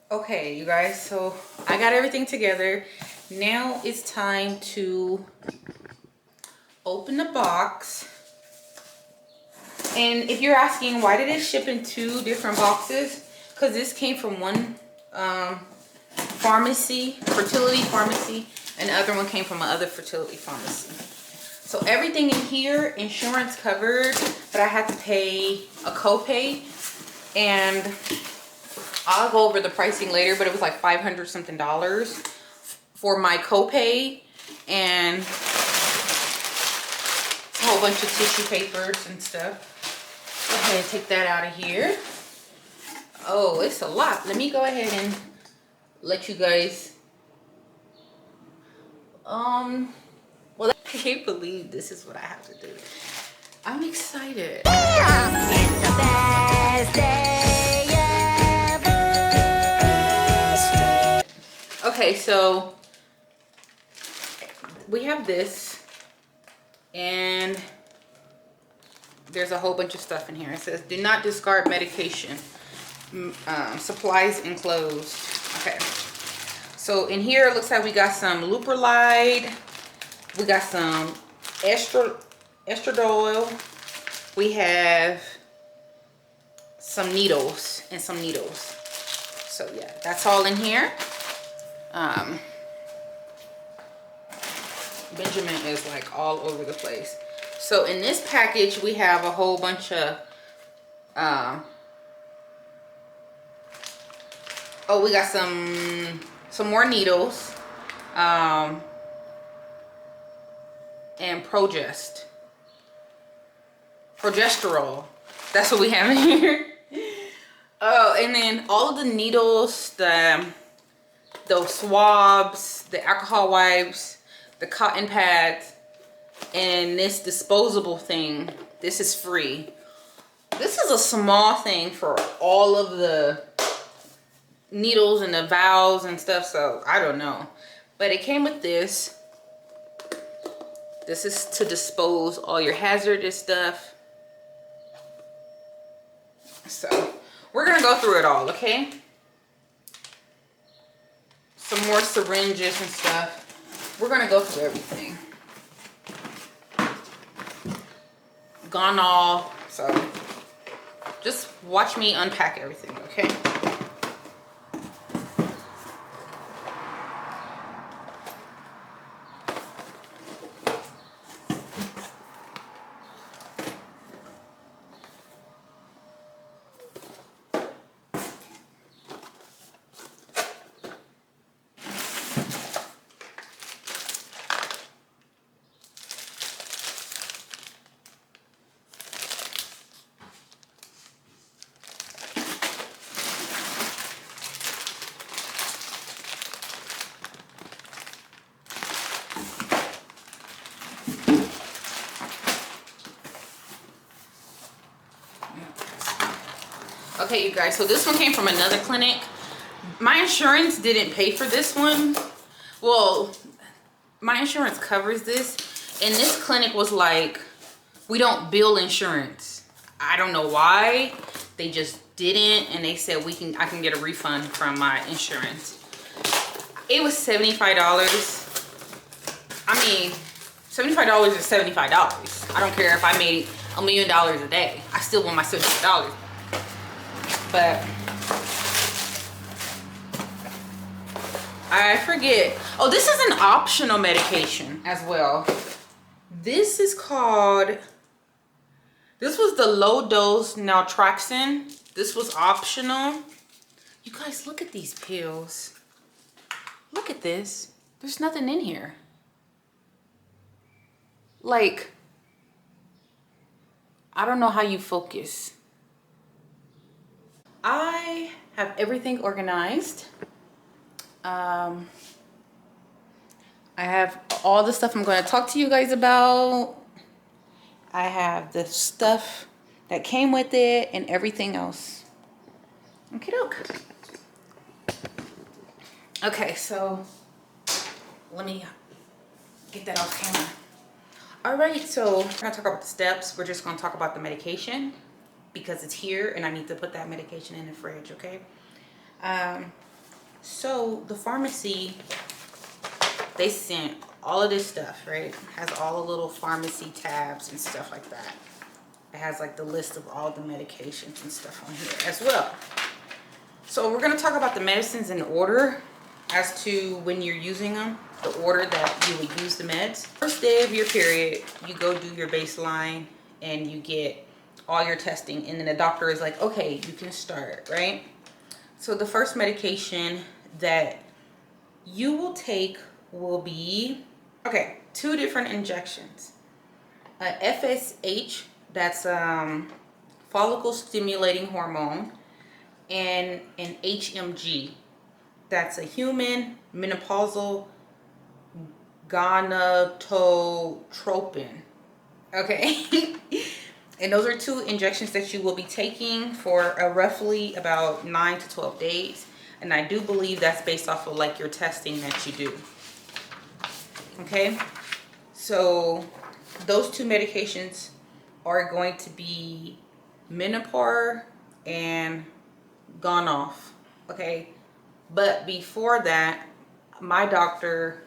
Okay, you guys, so I got everything together. Now it's time to open the box. And if you're asking why did it ship in 2 different boxes, because this came from one pharmacy, fertility pharmacy, and the other one came from another fertility pharmacy. So everything in here, insurance covered, but I had to pay a copay, and I'll go over the pricing later, but it was like $500 something for my copay, and a whole bunch of tissue papers and stuff. Go ahead and take that out of here. Oh, it's a lot. Let me go ahead and let you guys well, I can't believe this is what I have to do. I'm excited. It's the best day ever. Okay, so we have this, and there's a whole bunch of stuff in here. It says do not discard medication, supplies enclosed. Okay, so in here it looks like we got some Leuprolide, we got some estradiol, we have some needles and some needles. So yeah, that's all in here. Benjamin is like all over the place. So in this package we have a whole bunch of oh, we got some more needles, and progesterol. That's what we have in here. Oh, and then all of the needles, those swabs, the alcohol wipes, the cotton pads, and this disposable thing. This is free. This is a small thing for all of the needles and the valves and stuff, so I don't know, but it came with this. This is to dispose all your hazardous stuff. So we're gonna go through it all, okay? Some more syringes and stuff. We're gonna go through everything. Gone all, so just watch me unpack everything, okay? Okay, you guys, so this one came from another clinic. My insurance didn't pay for this one. Well, my insurance covers this, and this clinic was like, we don't bill insurance. I don't know why. They just didn't, and they said I can get a refund from my insurance. It was $75. I mean, $75 is $75. I don't care if I made $1 million a day. I still want my $75. But I forget. Oh, this is an optional medication as well. This is called, this was the low dose naltrexone. This was optional. You guys, look at these pills. Look at this. There's nothing in here. Like, I don't know how you focus. I have everything organized. I have all the stuff I'm going to talk to you guys about. I have the stuff that came with it and everything else. Okie doke. Okay, so let me get that off camera. All right, so we're going to talk about the steps. We're just going to talk about the medication, because it's here and I need to put that medication in the fridge, okay? So the pharmacy, they sent all of this stuff, right? Has all the little pharmacy tabs and stuff like that. It has like the list of all the medications and stuff on here as well. So we're going to talk about the medicines in order as to when you're using them, the order that you would use the meds. First day of your period, you go do your baseline and you get all your testing, and then the doctor is like, okay, you can start, right? So the first medication that you will take will be, okay, 2 different injections. FSH, that's follicle stimulating hormone, and an HMG, that's a human menopausal gonadotropin. Okay. And those are 2 injections that you will be taking for roughly about 9 to 12 days. And I do believe that's based off of like your testing that you do. Okay. So those 2 medications are going to be Menopur and Gonoff. Okay. But before that, my doctor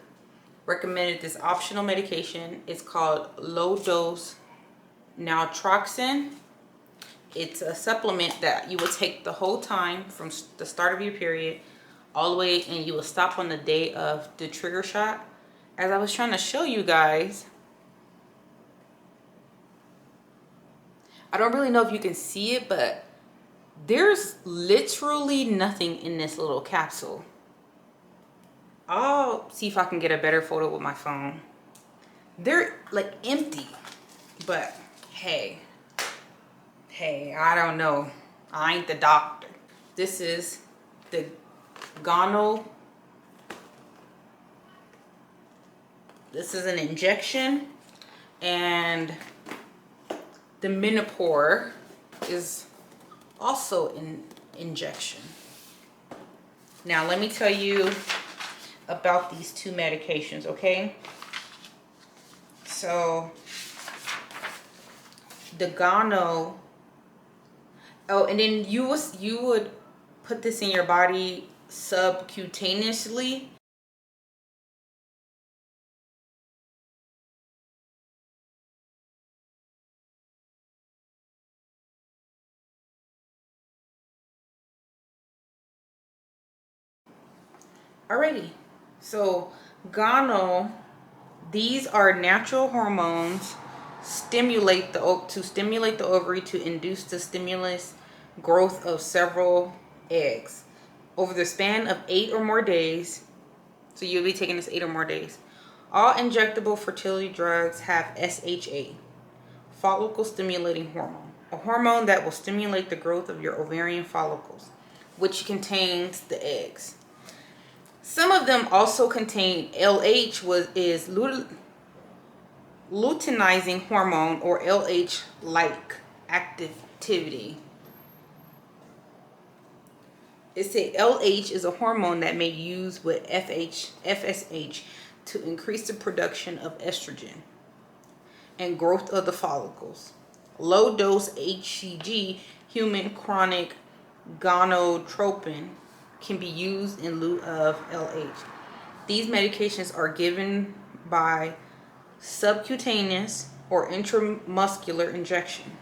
recommended this optional medication. It's called low dose naltrexone. It's a supplement that you will take the whole time from the start of your period all the way, and you will stop on the day of the trigger shot. As I was trying to show you guys, I don't really know if you can see it, but there's literally nothing in this little capsule. I'll see if I can get a better photo with my phone. They're like empty, but hey, I don't know. I ain't the doctor. This is the Gono. This is an injection, and the Menopur is also an injection. Now let me tell you about these 2 medications, okay? So the Gono, oh, and then you would put this in your body subcutaneously. Alrighty, so Gono, these are natural hormones to stimulate the ovary to induce the stimulus growth of several eggs over the span of 8 or more days. So you'll be taking this 8 or more days. All injectable fertility drugs have SHA, follicle stimulating hormone, a hormone that will stimulate the growth of your ovarian follicles, which contains the eggs. Some of them also contain LH, is luteinizing hormone, or LH-like activity. It says LH is a hormone that may use with FSH to increase the production of estrogen and growth of the follicles. Low dose HCG, human chronic gonadotropin, can be used in lieu of LH. These medications are given by subcutaneous or intramuscular injection.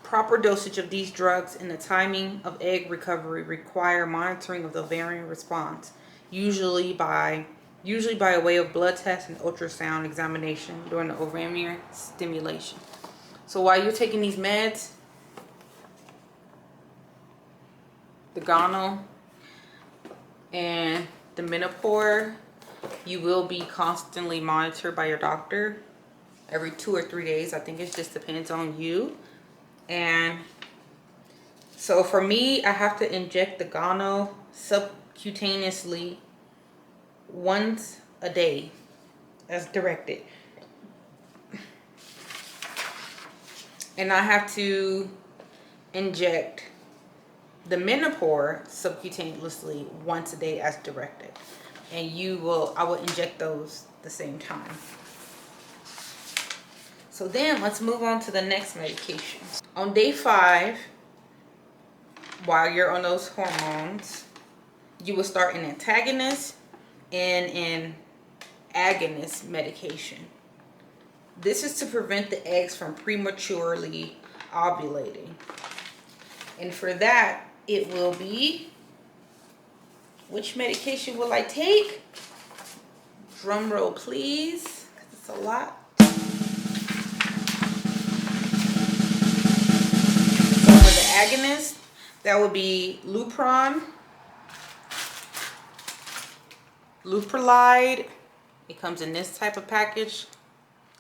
Proper dosage of these drugs and the timing of egg recovery require monitoring of the ovarian response, usually by way of blood test and ultrasound examination during the ovarian stimulation. So while you're taking these meds, the Gono and the Menopur, you will be constantly monitored by your doctor every 2 or 3 days. I think it just depends on you. And so for me, I have to inject the Gono subcutaneously once a day as directed. And I have to inject the Menopur subcutaneously once a day as directed. And I will inject those the same time. So then let's move on to the next medication. On day 5, while you're on those hormones, you will start an antagonist and an agonist medication. This is to prevent the eggs from prematurely ovulating. And for that, it will be, which medication will I take? Drum roll, please, because it's a lot. So for the agonist, that would be Lupron, Leuprolide. It comes in this type of package.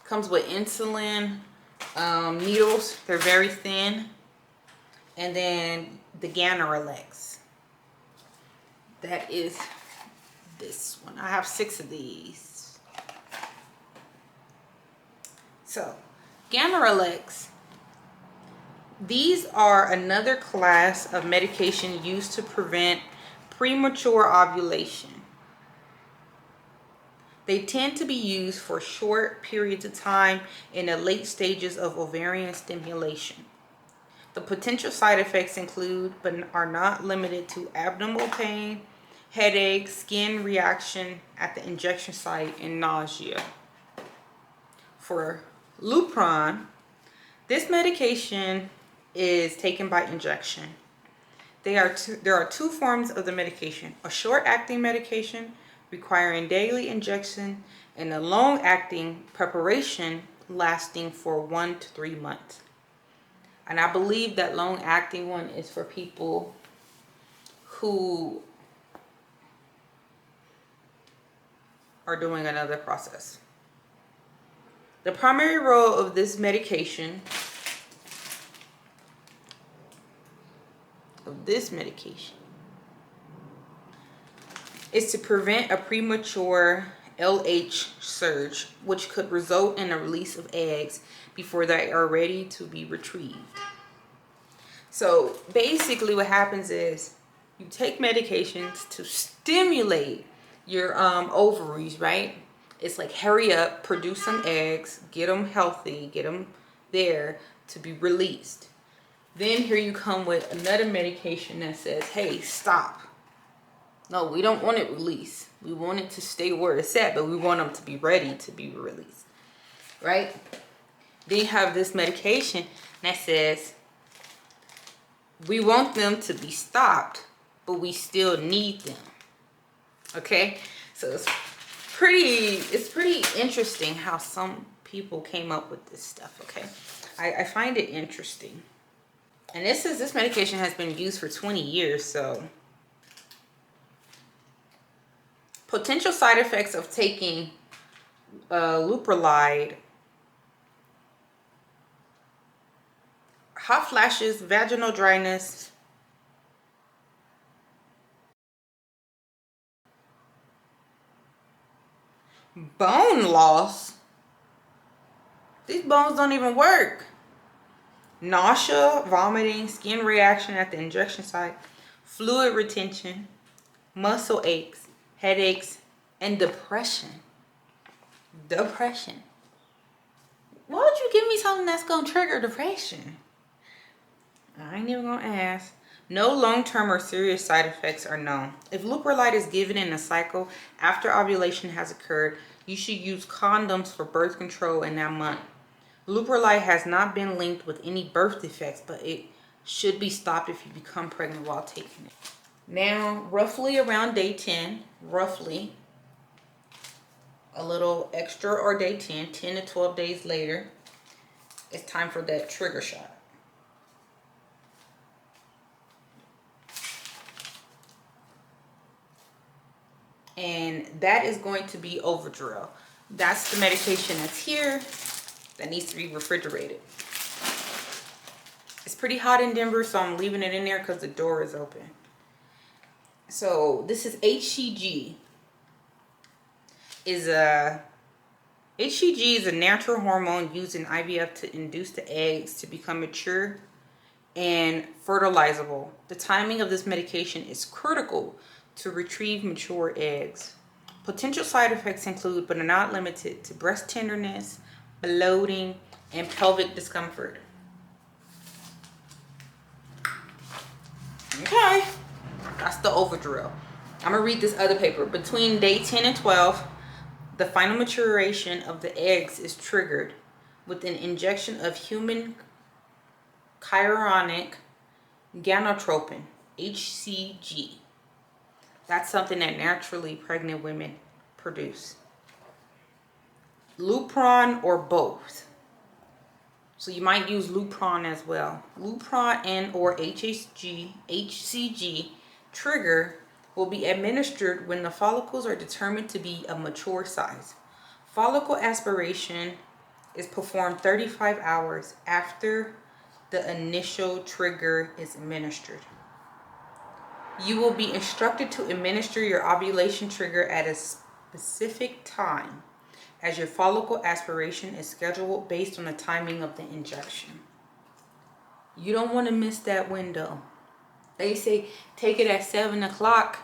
Comes with insulin needles. They're very thin. And then the Ganirelix. That is this one. I have 6 of these. So, Ganirelix. These are another class of medication used to prevent premature ovulation. They tend to be used for short periods of time in the late stages of ovarian stimulation. The potential side effects include, but are not limited to, abdominal pain, headache, skin reaction at the injection site, and nausea. For Lupron, this medication is taken by injection. There are 2 forms of the medication: a short-acting medication requiring daily injection, and a long-acting preparation lasting for 1 to 3 months. And I believe that long-acting one is for people who are doing another process. The primary role of this medication is to prevent a premature LH surge, which could result in the release of eggs before they are ready to be retrieved. So basically what happens is you take medications to stimulate your ovaries, right? It's like, hurry up, produce some eggs, get them healthy, get them there to be released. Then here you come with another medication that says, hey, stop. No, we don't want it released. We want it to stay where it's at, but we want them to be ready to be released, right? Then you have this medication that says, we want them to be stopped, but we still need them. Okay? So it's pretty interesting how some people came up with this stuff, okay? I find it interesting. And this medication has been used for 20 years, so. Potential side effects of taking Leuprolide: hot flashes, vaginal dryness, bone loss. These bones don't even work. Nausea, vomiting, skin reaction at the injection site, fluid retention, muscle aches, headaches, and depression. Depression. Why would you give me something that's going to trigger depression? I ain't even going to ask. No long-term or serious side effects are known. If Leuprolide is given in a cycle after ovulation has occurred, you should use condoms for birth control in that month. Leuprolide has not been linked with any birth defects, but it should be stopped if you become pregnant while taking it. Now, roughly around day 10, roughly, a little extra, or day 10 to 12 days later, it's time for that trigger shot. And that is going to be Overdrill. That's the medication that's here that needs to be refrigerated. It's pretty hot in Denver, so I'm leaving it in there because the door is open. So this is HCG. HCG is a natural hormone used in IVF to induce the eggs to become mature and fertilizable. The timing of this medication is critical to retrieve mature eggs. Potential side effects include, but are not limited to, breast tenderness, bloating, and pelvic discomfort. Okay, that's the overdrill. I'm gonna read this other paper. Between day 10 and 12, the final maturation of the eggs is triggered with an injection of human chorionic gonadotropin, HCG. That's something that naturally pregnant women produce. Lupron or both. So you might use Lupron as well. Lupron and or HCG trigger will be administered when the follicles are determined to be a mature size. Follicle aspiration is performed 35 hours after the initial trigger is administered. You will be instructed to administer your ovulation trigger at a specific time, as your follicle aspiration is scheduled based on the timing of the injection. You don't want to miss that window. They say take it at 7 o'clock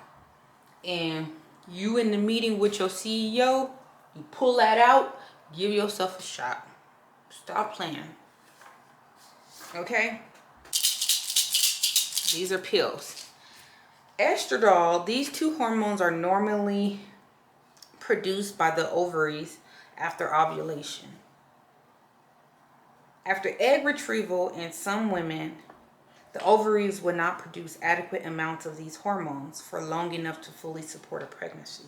and you in the meeting with your CEO, you pull that out, give yourself a shot. Stop playing. Okay? These are pills. Estradiol, these two hormones are normally produced by the ovaries after ovulation. After egg retrieval in some women, the ovaries will not produce adequate amounts of these hormones for long enough to fully support a pregnancy.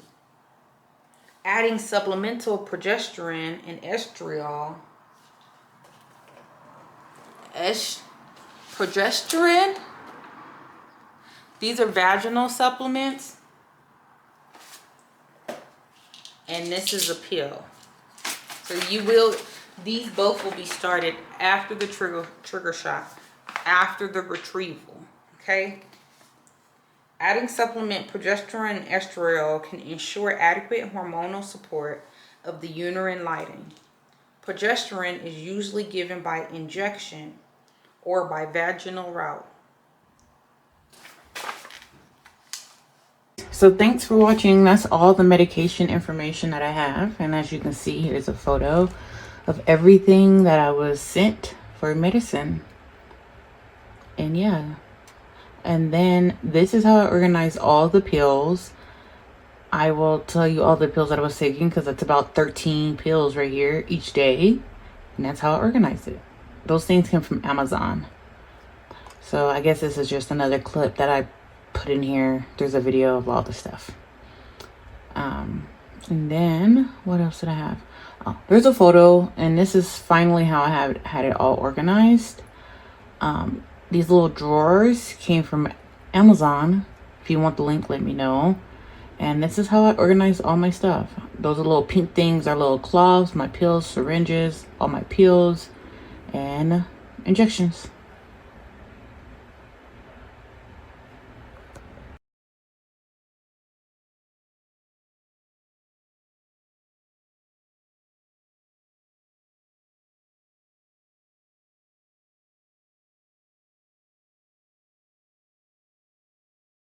Adding supplemental progesterone and estradiol. Progesterone? These are vaginal supplements. And this is a pill. So these both will be started after the trigger shot, after the retrieval, okay? Adding supplement progesterone and estradiol can ensure adequate hormonal support of the uterine lining. Progesterone is usually given by injection or by vaginal route. So thanks for watching. That's all the medication information that I have. And as you can see, here's a photo of everything that I was sent for medicine. And yeah. And then this is how I organize all the pills. I will tell you all the pills that I was taking because it's about 13 pills right here each day. And that's how I organize it. Those things came from Amazon. So I guess this is just another clip that I put in here. There's a video of all the stuff. And then what else did I have? Oh, there's a photo, and this is finally how I had it all organized. These little drawers came from Amazon. If you want the link, let me know. And this is how I organize all my stuff. Those little pink things are little cloths, my pills, syringes, all my pills, and injections.